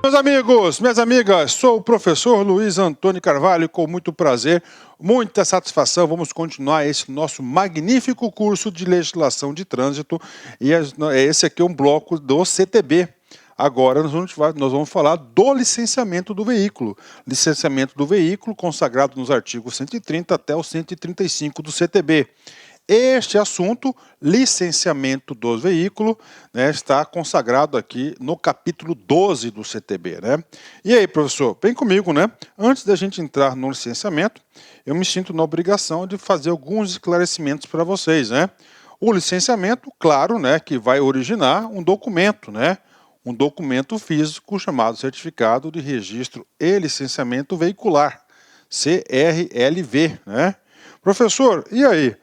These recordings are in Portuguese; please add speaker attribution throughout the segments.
Speaker 1: Meus amigos, minhas amigas, sou o professor Luiz Antônio Carvalho, com muito prazer, muita satisfação, vamos continuar esse nosso magnífico curso de legislação de trânsito, e esse aqui é um bloco do CTB. Agora nós vamos falar do licenciamento do veículo. Licenciamento do veículo consagrado nos artigos 130 até o 135 do CTB. Este assunto, licenciamento dos veículos, né, está consagrado aqui no capítulo 12 do CTB. Né? E aí, professor, vem comigo, né? Antes da gente entrar no licenciamento, eu me sinto na obrigação de fazer alguns esclarecimentos para vocês. Né? O licenciamento, claro, né, que vai originar um documento, né? Um documento físico chamado Certificado de Registro e Licenciamento Veicular, CRLV. Né? Professor, e aí?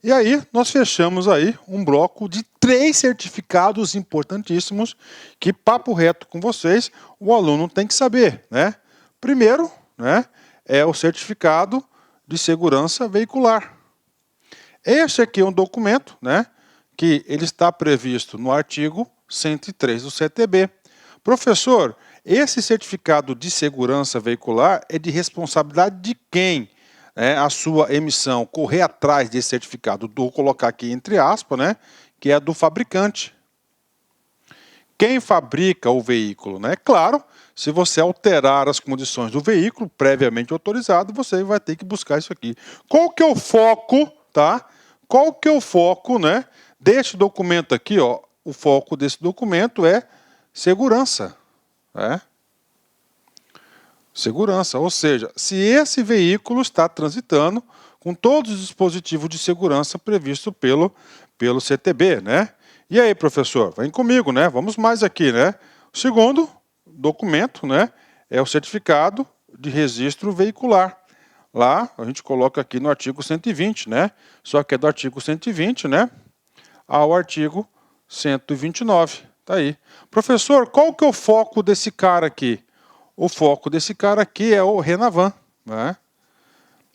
Speaker 1: E aí, nós fechamos aí um bloco de 3 certificados importantíssimos que, papo reto com vocês, o aluno tem que saber. Né? Primeiro, né, é o certificado de segurança veicular. Este aqui é um documento, né, que ele está previsto no artigo 103 do CTB. Professor, esse certificado de segurança veicular é de responsabilidade de quem? A sua emissão, correr atrás desse certificado, vou colocar aqui entre aspas, né, que é do fabricante. Quem fabrica o veículo, né? Claro, se você alterar as condições do veículo previamente autorizado, você vai ter que buscar isso aqui. Qual que é o foco, tá? Qual que é o foco, né, deste documento aqui, ó? O foco desse documento é segurança, né? Segurança, ou seja, se esse veículo está transitando com todos os dispositivos de segurança previstos pelo CTB, né? E aí, professor, vem comigo, né? Vamos mais aqui, né? O segundo documento, né, é o certificado de registro veicular. Lá, a gente coloca aqui no artigo 120, né? Só que é do artigo 120, né, ao artigo 129. Tá aí. Professor, qual que é o foco desse cara aqui? O foco desse cara aqui é o Renavan. Né?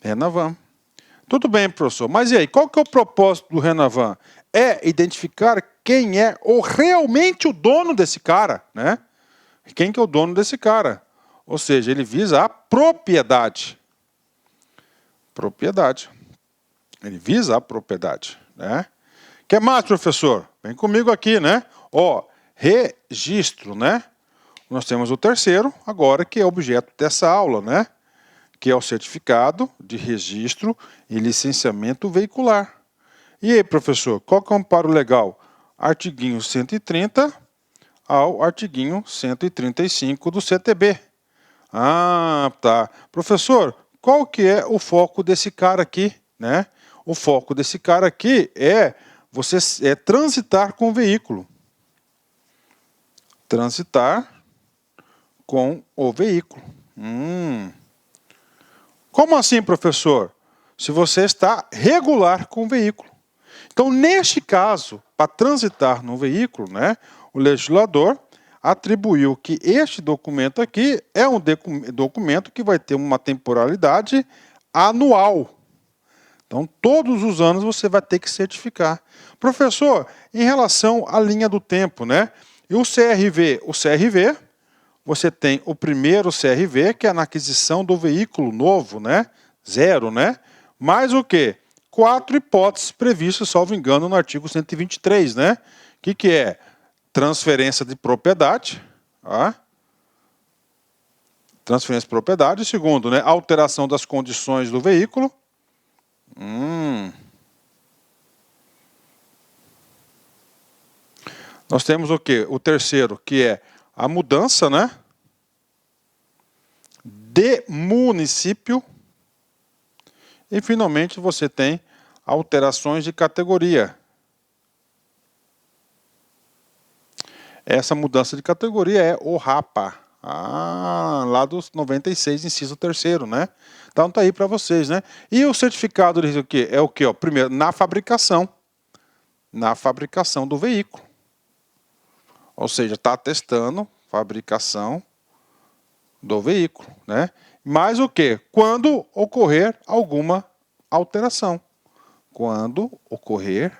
Speaker 1: Renavan. Tudo bem, professor, mas e aí? Qual que é o propósito do Renavan? É identificar quem é realmente o dono desse cara. Né? Quem que é o dono desse cara? Ou seja, ele visa a propriedade. Propriedade. Ele visa a propriedade. Né? O que mais, professor? Vem comigo aqui, né? Ó, registro, né? Nós temos o terceiro, agora, que é objeto dessa aula, né? Que é o certificado de registro e licenciamento veicular. E aí, professor, qual que é o amparo legal? Artiguinho 130 ao artiguinho 135 do CTB. Ah, tá. Professor, qual que é o foco desse cara aqui, né? O foco desse cara aqui é você transitar com o veículo. Transitar com o veículo. Como assim, professor? Se você está regular com o veículo. Então, neste caso, para transitar no veículo, né, o legislador atribuiu que este documento aqui é um documento que vai ter uma temporalidade anual. Então, todos os anos você vai ter que certificar. Professor, em relação à linha do tempo, né? E o CRV? O CRV, você tem o primeiro CRV, que é na aquisição do veículo novo, né? Zero, né? Mais o quê? 4 hipóteses previstas, salvo engano, no artigo 123, né? O que é? Transferência de propriedade, tá? Transferência de propriedade. Segundo, né? Alteração das condições do veículo. Nós temos o quê? O terceiro, que é a mudança, né, de município. E, finalmente, você tem alterações de categoria. Essa mudança de categoria é o RAPA. Lá dos 96, inciso 3º, né? Então, tá aí para vocês, né? E o certificado de o quê? É o quê? Ó? Primeiro, na fabricação. Na fabricação do veículo. Ou seja, está atestando fabricação do veículo, né? Mas o quê? Quando ocorrer alguma alteração. Quando ocorrer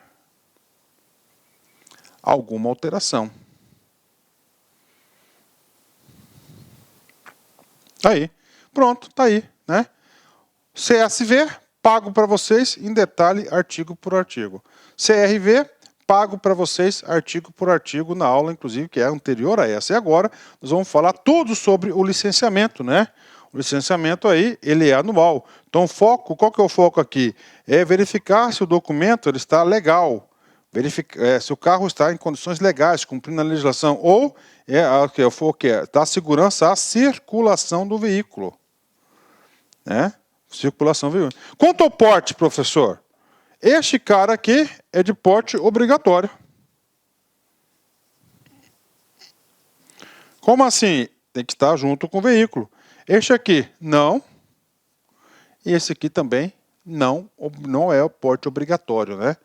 Speaker 1: alguma alteração. Aí, pronto, tá aí, né? CSV, pago para vocês em detalhe, artigo por artigo. CRV, pago para vocês artigo por artigo na aula, inclusive, que é anterior a essa. E agora nós vamos falar tudo sobre o licenciamento, né? O licenciamento aí, ele é anual. Então, o foco, qual que é o foco aqui? É verificar se o documento ele está legal, verificar se o carro está em condições legais, cumprindo a legislação, ou o foco é dar segurança à circulação do veículo, né? Circulação veículo. Quanto ao porte, professor, este cara aqui é de porte obrigatório. Como assim? Tem que estar junto com o veículo. Este aqui, não. E esse aqui também não é o porte obrigatório, né?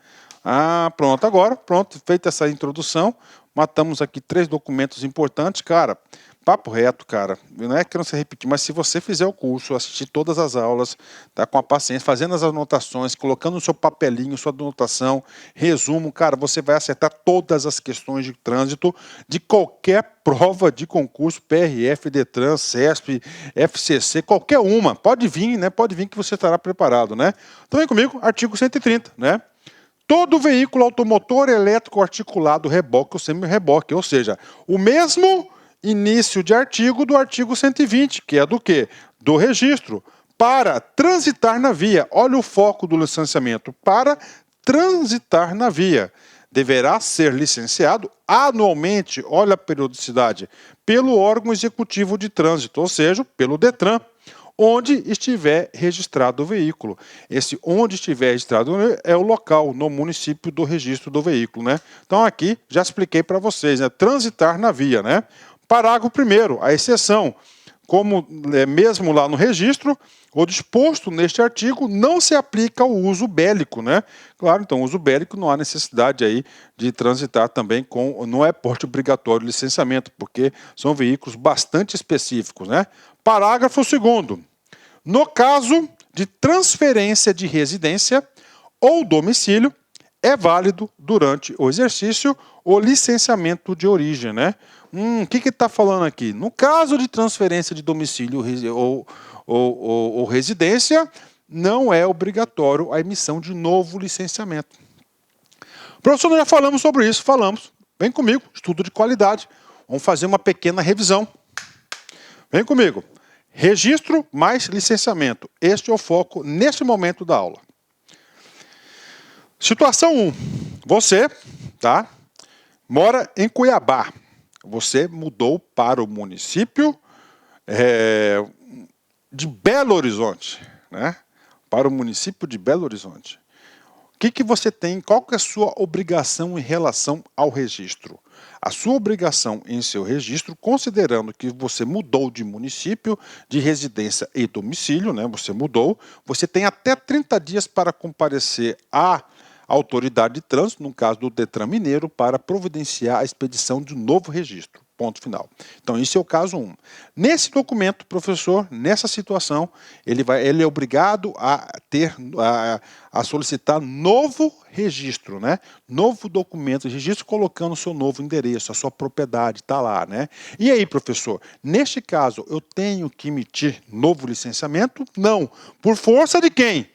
Speaker 1: Ah, pronto. Agora, pronto, feita essa introdução, matamos aqui 3 documentos importantes, cara. Papo reto, cara. Não é querendo se repetir, mas se você fizer o curso, assistir todas as aulas, tá com a paciência, fazendo as anotações, colocando no seu papelinho, sua anotação, resumo, cara, você vai acertar todas as questões de trânsito de qualquer prova de concurso, PRF, Detran, CESP, FCC, qualquer uma. Pode vir, né? Pode vir que você estará preparado, né? Então vem comigo, artigo 130, né? Todo veículo automotor elétrico articulado reboque ou semi-reboque, ou seja, o mesmo início de artigo do artigo 120, que é do quê? Do registro. Para transitar na via, olha o foco do licenciamento, para transitar na via. Deverá ser licenciado anualmente, olha a periodicidade, pelo órgão executivo de trânsito, ou seja, pelo Detran, onde estiver registrado o veículo. Esse onde estiver registrado é o local, no município do registro do veículo, né? Então aqui já expliquei para vocês, né? Transitar na via, né? Parágrafo 1º, a exceção, como mesmo lá no registro, o disposto neste artigo não se aplica ao uso bélico, né? Claro, então, uso bélico não há necessidade aí de transitar também com, não é porte obrigatório de licenciamento, porque são veículos bastante específicos, né? Parágrafo 2º. No caso de transferência de residência ou domicílio, é válido durante o exercício o licenciamento de origem, né? O que está falando aqui? No caso de transferência de domicílio ou residência, não é obrigatório a emissão de novo licenciamento. Professor, nós já falamos sobre isso, falamos. Vem comigo, estudo de qualidade. Vamos fazer uma pequena revisão. Vem comigo. Registro mais licenciamento. Este é o foco neste momento da aula. Situação 1. Você, tá, mora em Cuiabá. Você mudou para o município de Belo Horizonte, né? Para o município de Belo Horizonte. O que você tem, qual que é a sua obrigação em relação ao registro? A sua obrigação em seu registro, considerando que você mudou de município, de residência e domicílio, né? Você mudou, você tem até 30 dias para comparecer à autoridade de trânsito, no caso do Detran Mineiro, para providenciar a expedição de um novo registro. Ponto final. Então, esse é o caso 1. Nesse documento, professor, nessa situação, ele é obrigado a solicitar novo registro, né? Novo documento de registro, colocando o seu novo endereço, a sua propriedade, está lá, né? E aí, professor, neste caso, eu tenho que emitir novo licenciamento? Não. Por força de quem?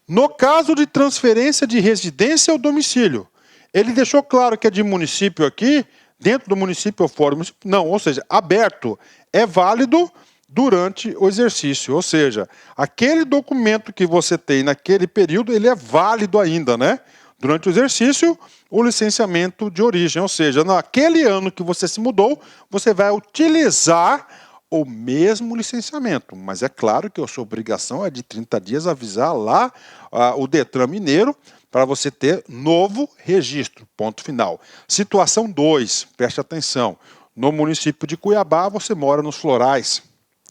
Speaker 1: No caso de transferência de residência ou domicílio, ele deixou claro que é de município aqui, dentro do município ou fora do município? Não, ou seja, aberto. É válido durante o exercício, ou seja, aquele documento que você tem naquele período, ele é válido ainda, né? Durante o exercício, o licenciamento de origem, ou seja, naquele ano que você se mudou, você vai utilizar o mesmo licenciamento, mas é claro que a sua obrigação é de 30 dias avisar lá o Detran Mineiro para você ter novo registro, ponto final. Situação 2, preste atenção, no município de Cuiabá você mora nos Florais,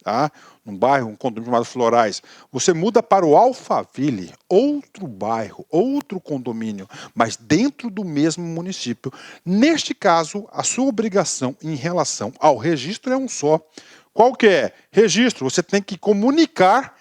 Speaker 1: tá? Num bairro, um condomínio chamado Florais, você muda para o Alphaville, outro bairro, outro condomínio, mas dentro do mesmo município. Neste caso, a sua obrigação em relação ao registro é um só. Qual que é? Registro, você tem que comunicar,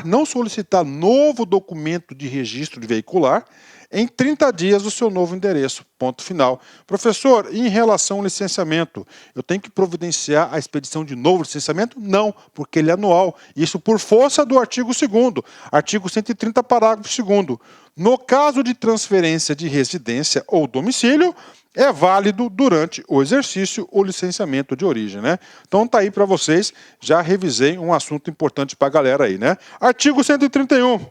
Speaker 1: não solicitar novo documento de registro de veicular, em 30 dias do seu novo endereço. Ponto final. Professor, em relação ao licenciamento, eu tenho que providenciar a expedição de novo licenciamento? Não, porque ele é anual. Isso por força do artigo 2º, artigo 130, parágrafo 2º. No caso de transferência de residência ou domicílio, é válido durante o exercício o licenciamento de origem, né? Então tá aí para vocês, já revisei um assunto importante para a galera aí, né? Artigo 131.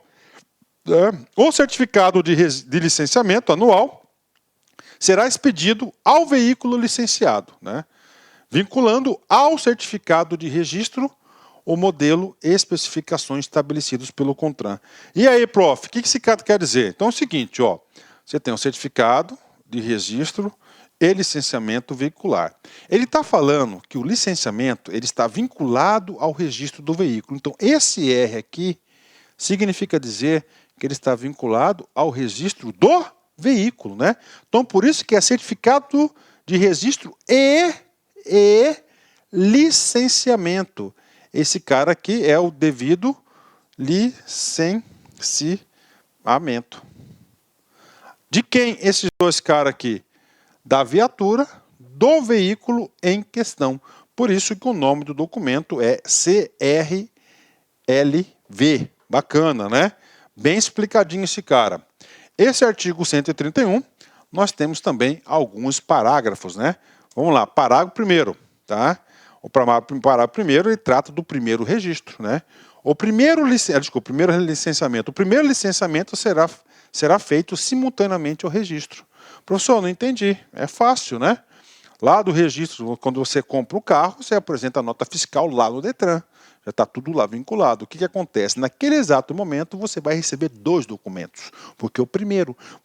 Speaker 1: O certificado de licenciamento anual será expedido ao veículo licenciado, né? Vinculando ao certificado de registro o modelo e especificações estabelecidos pelo CONTRAN. E aí, prof, o que esse cara quer dizer? Então é o seguinte, ó, você tem um certificado de registro e licenciamento veicular. Ele está falando que o licenciamento ele está vinculado ao registro do veículo. Então, esse R aqui significa dizer que ele está vinculado ao registro do veículo, né? Então, por isso que é certificado de registro e licenciamento. Esse cara aqui é o devido licenciamento. De quem esses dois caras aqui? Da viatura, do veículo em questão. Por isso que o nome do documento é CRLV. Bacana, né? Bem explicadinho esse cara. Esse artigo 131, nós temos também alguns parágrafos, né? Vamos lá, parágrafo primeiro, tá? O parágrafo primeiro, ele trata do primeiro registro, né? O primeiro licenciamento será feito simultaneamente ao registro. Professor, não entendi. É fácil, né? Lá do registro, quando você compra o carro, você apresenta a nota fiscal lá no Detran. Já está tudo lá vinculado. O que acontece? Naquele exato momento, você vai receber dois documentos. Porque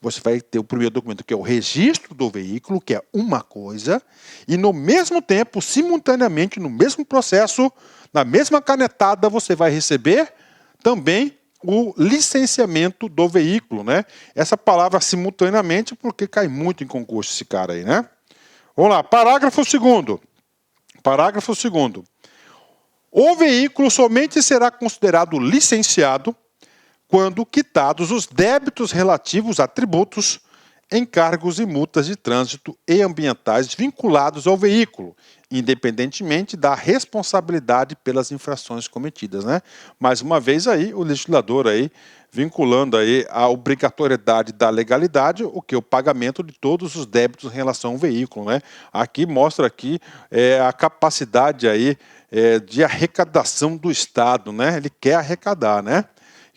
Speaker 1: você vai ter o primeiro documento, que é o registro do veículo, que é uma coisa, e no mesmo tempo, simultaneamente, no mesmo processo, na mesma canetada, você vai receber também o licenciamento do veículo, né? Essa palavra simultaneamente, porque cai muito em concurso esse cara aí, né? Vamos lá, parágrafo 2º. Parágrafo 2º. O veículo somente será considerado licenciado quando quitados os débitos relativos a tributos, encargos e multas de trânsito e ambientais vinculados ao veículo, independentemente da responsabilidade pelas infrações cometidas, né? Mais uma vez aí, o legislador aí vinculando aí a obrigatoriedade da legalidade, o pagamento de todos os débitos em relação ao veículo, né? Aqui mostra aqui a capacidade aí de arrecadação do Estado, né? Ele quer arrecadar, né?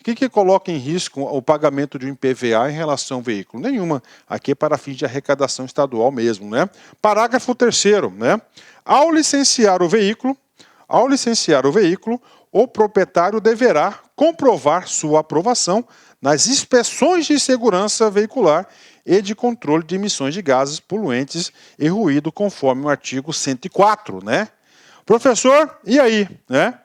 Speaker 1: O que coloca em risco o pagamento de um IPVA em relação ao veículo? Nenhuma. Aqui é para fins de arrecadação estadual mesmo, né? Parágrafo 3º, né? Ao licenciar o veículo, o proprietário deverá comprovar sua aprovação nas inspeções de segurança veicular e de controle de emissões de gases poluentes e ruído, conforme o artigo 104, né? Professor, e aí, né?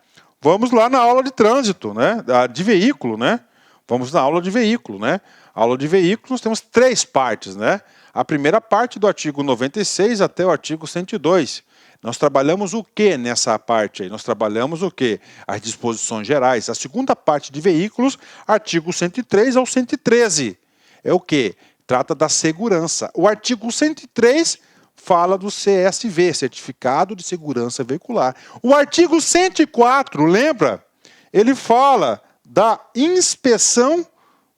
Speaker 1: Vamos lá na aula de trânsito, né? De veículo, né? Vamos na aula de veículo, né? A aula de veículos nós temos 3 partes, né? A primeira parte do artigo 96 até o artigo 102. Nós trabalhamos o que nessa parte aí? Nós trabalhamos o que? As disposições gerais. A segunda parte de veículos, artigo 103 ao 113. É o que? Trata da segurança. O artigo 103 fala do CSV, Certificado de Segurança Veicular. O artigo 104, lembra? Ele fala da inspeção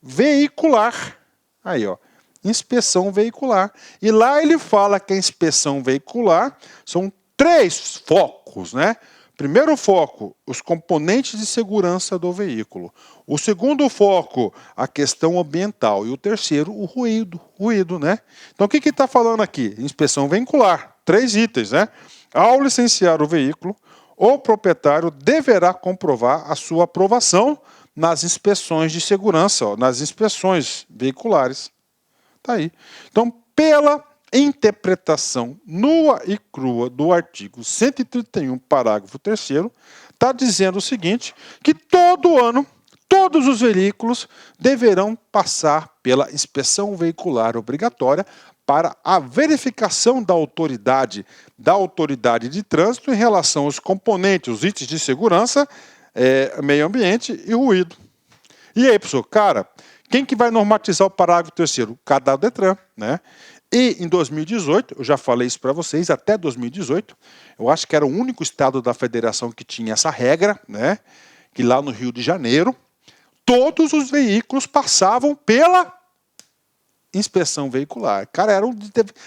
Speaker 1: veicular. Aí, ó, inspeção veicular. E lá ele fala que a inspeção veicular são 3 focos, né? Primeiro foco, os componentes de segurança do veículo. O segundo foco, a questão ambiental. E o terceiro, o ruído, né? Então, o que está falando aqui? Inspeção veicular, 3 itens, né? Ao licenciar o veículo, o proprietário deverá comprovar a sua aprovação nas inspeções de segurança, ó, nas inspeções veiculares. Tá aí. Então, pela interpretação nua e crua do artigo 131, parágrafo 3º, está dizendo o seguinte, que todo ano, todos os veículos deverão passar pela inspeção veicular obrigatória para a verificação da autoridade de trânsito em relação aos componentes, os itens de segurança, meio ambiente e ruído. E aí, professor, cara, Quem que vai normatizar o parágrafo 3º? Cada Detran, né? E em 2018, eu já falei isso para vocês, até 2018, eu acho que era o único estado da federação que tinha essa regra, né? Que lá no Rio de Janeiro, todos os veículos passavam pela inspeção veicular. Cara,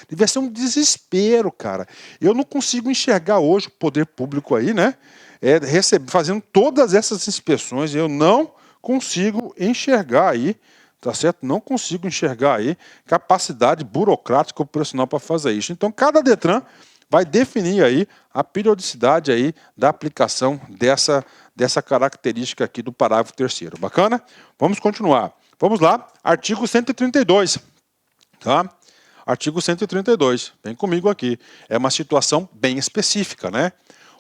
Speaker 1: devia ser um desespero, cara. Eu não consigo enxergar hoje o poder público aí, né? Fazendo todas essas inspeções, eu não consigo enxergar aí, tá certo? Não consigo enxergar aí capacidade burocrática operacional para fazer isso. Então, cada Detran vai definir aí a periodicidade aí da aplicação dessa característica aqui do parágrafo 3º. Bacana? Vamos continuar. Vamos lá, artigo 132. Tá? Artigo 132. Vem comigo aqui. É uma situação bem específica, né?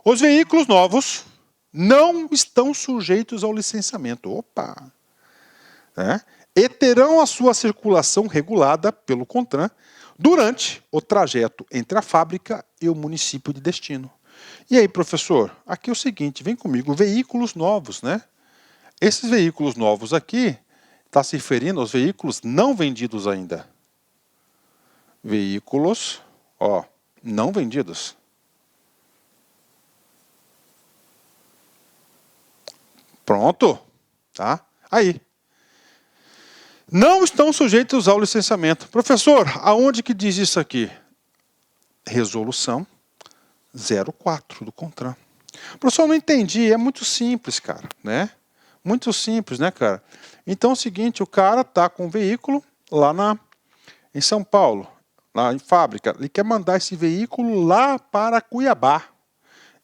Speaker 1: Os veículos novos não estão sujeitos ao licenciamento. Opa! Né? E terão a sua circulação regulada pelo CONTRAN durante o trajeto entre a fábrica e o município de destino. E aí, professor, aqui é o seguinte, vem comigo, veículos novos, né? Esses veículos novos aqui, está se referindo aos veículos não vendidos ainda. Veículos, ó, não vendidos. Pronto, tá? Aí. Não estão sujeitos ao licenciamento. Professor, aonde que diz isso aqui? Resolução 04 do CONTRAN. Professor, não entendi. É muito simples, cara, né? Muito simples, né, cara? Então é o seguinte, o cara tá com um veículo lá em São Paulo, lá em fábrica. Ele quer mandar esse veículo lá para Cuiabá.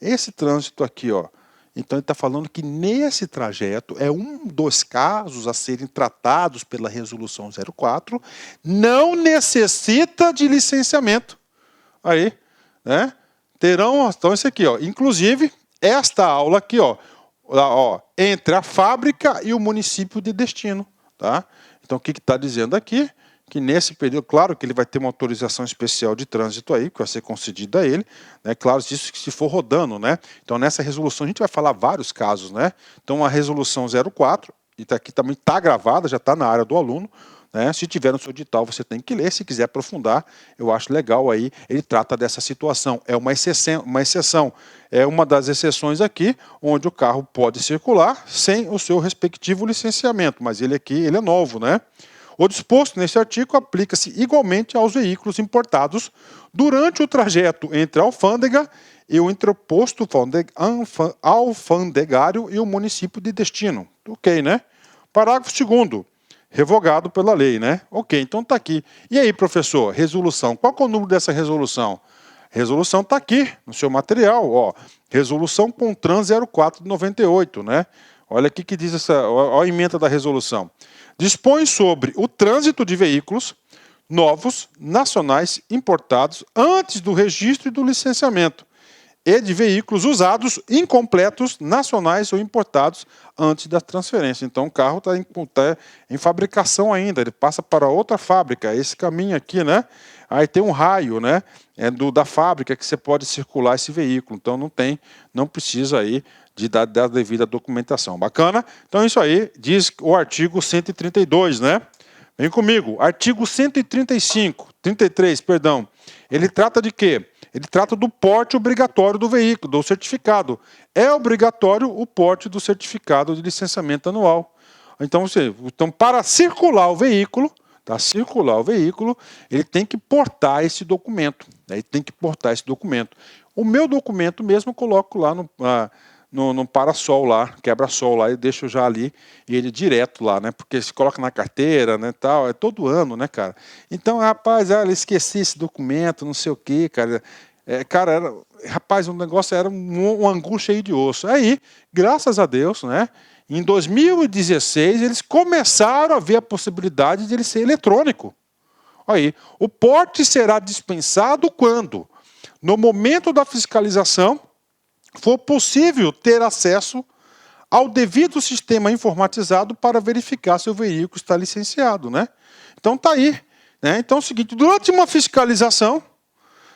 Speaker 1: Esse trânsito aqui, ó. Então ele está falando que nesse trajeto é um dos casos a serem tratados pela resolução 04, não necessita de licenciamento. Aí, né? Terão, então esse aqui, ó. Inclusive, esta aula aqui, ó, entre a fábrica e o município de destino, tá? Então o que está dizendo aqui? Que nesse período, claro que ele vai ter uma autorização especial de trânsito aí, que vai ser concedida a ele, né? Claro, isso que se for rodando, né? Então nessa resolução a gente vai falar vários casos, né? Então a resolução 04, e aqui também está gravada, já está na área do aluno, né? Se tiver no seu edital, você tem que ler, se quiser aprofundar, eu acho legal aí, ele trata dessa situação, é uma exceção, é uma das exceções aqui, onde o carro pode circular sem o seu respectivo licenciamento, mas ele aqui, ele é novo, né? O disposto neste artigo aplica-se igualmente aos veículos importados durante o trajeto entre a alfândega e o interposto alfandegário e o município de destino. Ok, né? Parágrafo 2º, revogado pela lei, né? Ok, então está aqui. E aí, professor, resolução. Qual é o número dessa resolução? Resolução está aqui no seu material, ó. Resolução CONTRAN 04 de 98, né? Olha aqui que diz a emenda da resolução. Dispõe sobre o trânsito de veículos novos, nacionais, importados, antes do registro e do licenciamento, e de veículos usados, incompletos, nacionais ou importados, antes da transferência. Então o carro está em fabricação ainda, ele passa para outra fábrica, esse caminho aqui, né? Aí tem um raio, né? Da fábrica que você pode circular esse veículo, então não precisa aí da devida documentação. Bacana? Então é isso aí, diz o artigo 132, né? Vem comigo. Artigo 33, perdão. Ele trata de quê? Ele trata do porte obrigatório do veículo, do certificado. É obrigatório o porte do certificado de licenciamento anual. Então para circular o veículo, ele tem que portar esse documento. O meu documento mesmo eu coloco lá no parasol lá, quebra-sol lá, e deixo já ali, e ele direto lá, né? Porque se coloca na carteira, né, tal, é todo ano, né, cara? Então, rapaz, eu esqueci esse documento, não sei o quê, cara. Rapaz, o negócio era um angu cheio de osso. Aí, graças a Deus, né? Em 2016, eles começaram a ver a possibilidade de ele ser eletrônico. Aí, o porte será dispensado quando? No momento da fiscalização, for possível ter acesso ao devido sistema informatizado para verificar se o veículo está licenciado, né? Então tá aí, né? Então é o seguinte, durante uma fiscalização,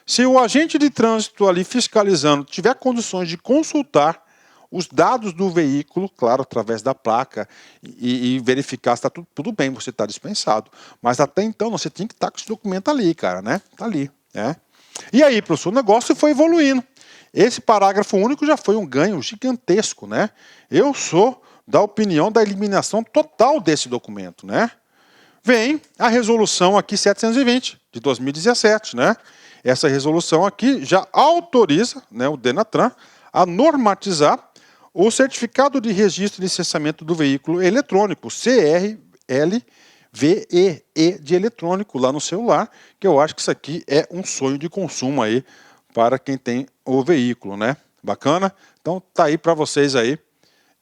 Speaker 1: se o agente de trânsito ali fiscalizando tiver condições de consultar os dados do veículo, claro, através da placa, e verificar se está tudo bem, você está dispensado. Mas até então você tinha que estar com esse documento ali, cara, né? Tá ali, né? E aí, professor, o negócio foi evoluindo. Esse parágrafo único já foi um ganho gigantesco, né? Eu sou da opinião da eliminação total desse documento, né? Vem a resolução aqui 720 de 2017, né? Essa resolução aqui já autoriza, né, o Denatran a normatizar o certificado de registro e licenciamento do veículo eletrônico, CRLVEE de eletrônico lá no celular, que eu acho que isso aqui é um sonho de consumo aí para quem tem o veículo, né? Bacana? Então tá aí para vocês aí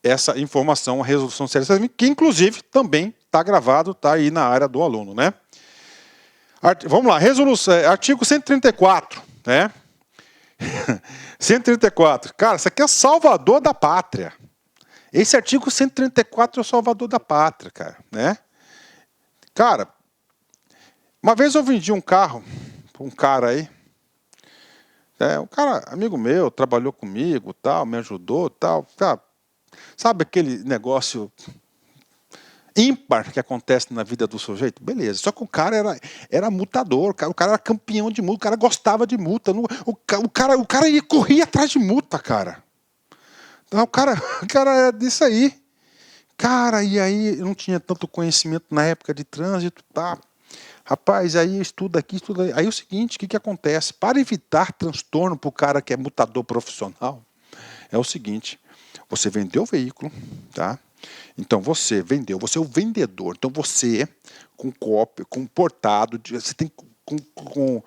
Speaker 1: essa informação, a resolução 720, que inclusive também está gravado, está aí na área do aluno, né? Vamos lá, resolução, artigo 134, né? 134, cara, isso aqui é salvador da pátria. Esse artigo 134 é o salvador da pátria, cara, né? Cara, uma vez eu vendi um carro para um cara aí, um cara, amigo meu, trabalhou comigo, tal, me ajudou, tal, tá. Sabe aquele negócio ímpar que acontece na vida do sujeito? Beleza. Só que o cara era multador, o cara era campeão de multa, o cara gostava de multa. O cara corria atrás de multa, cara. Então, o cara era disso aí. Cara, e aí eu não tinha tanto conhecimento na época de trânsito, tá? Rapaz, aí estuda aqui, estuda aí. Aí é o seguinte, o que acontece? Para evitar transtorno para o cara que é multador profissional, é o seguinte, você vendeu o veículo, tá? Então você vendeu, você é o vendedor. Então você, com cópia, com portado, você tem com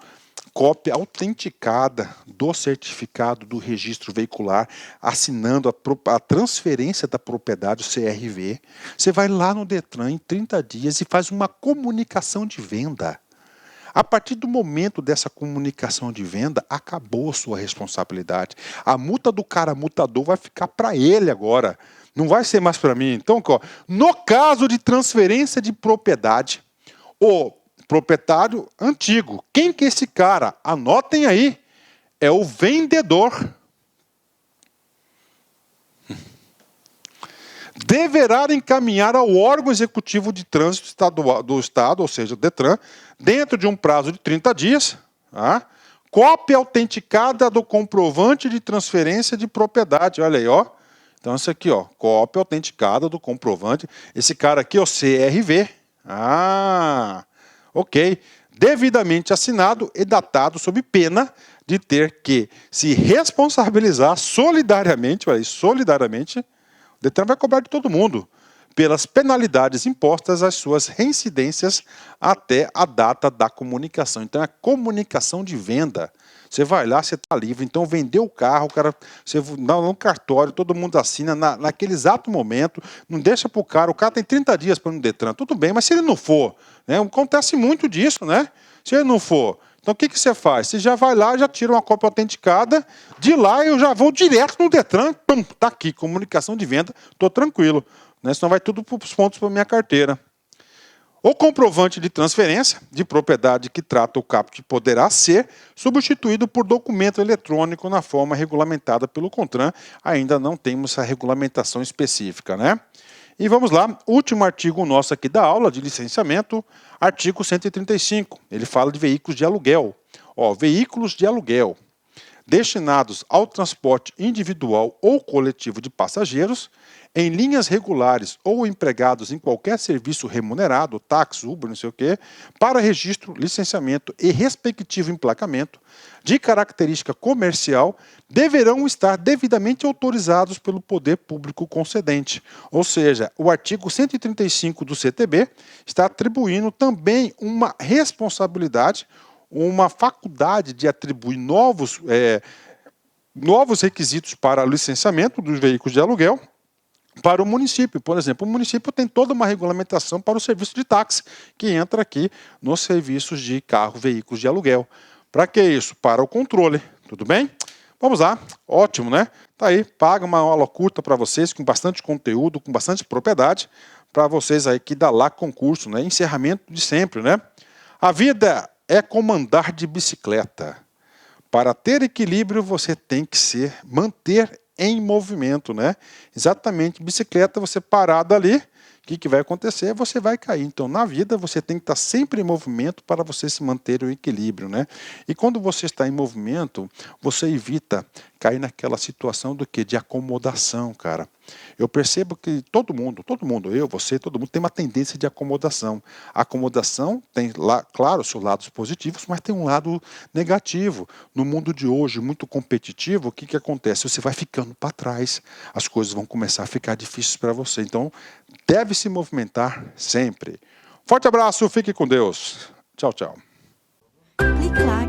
Speaker 1: cópia autenticada do certificado do registro veicular, assinando a transferência da propriedade, o CRV. Você vai lá no Detran em 30 dias e faz uma comunicação de venda. A partir do momento dessa comunicação de venda, acabou sua responsabilidade. A multa do cara multador vai ficar para ele agora. Não vai ser mais para mim. Então, no caso de transferência de propriedade, o proprietário antigo, quem que é esse cara? Anotem aí. É o vendedor. Deverá encaminhar ao órgão executivo de trânsito do Estado, ou seja, o Detran, dentro de um prazo de 30 dias, tá? Cópia autenticada do comprovante de transferência de propriedade. Olha aí, ó. Então, isso aqui, ó, cópia autenticada do comprovante. Esse cara aqui, ó, CRV. Ah, ok. Devidamente assinado e datado sob pena de ter que se responsabilizar solidariamente, olha aí, solidariamente. O Detran vai cobrar de todo mundo pelas penalidades impostas às suas reincidências até a data da comunicação. Então, é a comunicação de venda. Você vai lá, você está livre. Então, vendeu o carro, o cara, você dá no cartório, todo mundo assina naquele exato momento. Não deixa para o cara tem 30 dias para ir no Detran. Tudo bem, mas se ele não for, né, acontece muito disso, né? Se ele não for, então o que você faz? Você já vai lá, já tira uma cópia autenticada, de lá eu já vou direto no Detran, pum, tá aqui, comunicação de venda, estou tranquilo, né? Senão vai tudo para os pontos para minha carteira. O comprovante de transferência de propriedade que trata o caput poderá ser substituído por documento eletrônico na forma regulamentada pelo CONTRAN. Ainda não temos essa regulamentação específica, né? E vamos lá, último artigo nosso aqui da aula de licenciamento, artigo 135. Ele fala de veículos de aluguel. Ó, veículos de aluguel destinados ao transporte individual ou coletivo de passageiros, em linhas regulares ou empregados em qualquer serviço remunerado, táxi, Uber, não sei o quê, para registro, licenciamento e respectivo emplacamento de característica comercial, deverão estar devidamente autorizados pelo poder público concedente. Ou seja, o artigo 135 do CTB está atribuindo também uma responsabilidade, uma faculdade de atribuir novos requisitos para licenciamento dos veículos de aluguel para o município. Por exemplo, o município tem toda uma regulamentação para o serviço de táxi, que entra aqui nos serviços de carro, veículos de aluguel. Para que isso? Para o controle. Tudo bem? Vamos lá. Ótimo, né? Tá aí, paga uma aula curta para vocês, com bastante conteúdo, com bastante propriedade, para vocês aí que dá lá concurso, né? Encerramento de sempre, né? A vida é como andar de bicicleta. Para ter equilíbrio, você tem que manter em movimento, né? Exatamente, bicicleta, você parado ali, o que vai acontecer? Você vai cair. Então, na vida, você tem que estar sempre em movimento para você se manter o equilíbrio, né? E quando você está em movimento, você evita cair naquela situação do que? De acomodação, cara. Eu percebo que todo mundo, eu, você, todo mundo tem uma tendência de acomodação. A acomodação tem, lá, claro, seus lados positivos, mas tem um lado negativo. No mundo de hoje, muito competitivo, o que acontece? Você vai ficando para trás, as coisas vão começar a ficar difíceis para você. Então, deve se movimentar sempre. Forte abraço, fique com Deus. Tchau, tchau.
Speaker 2: Clique lá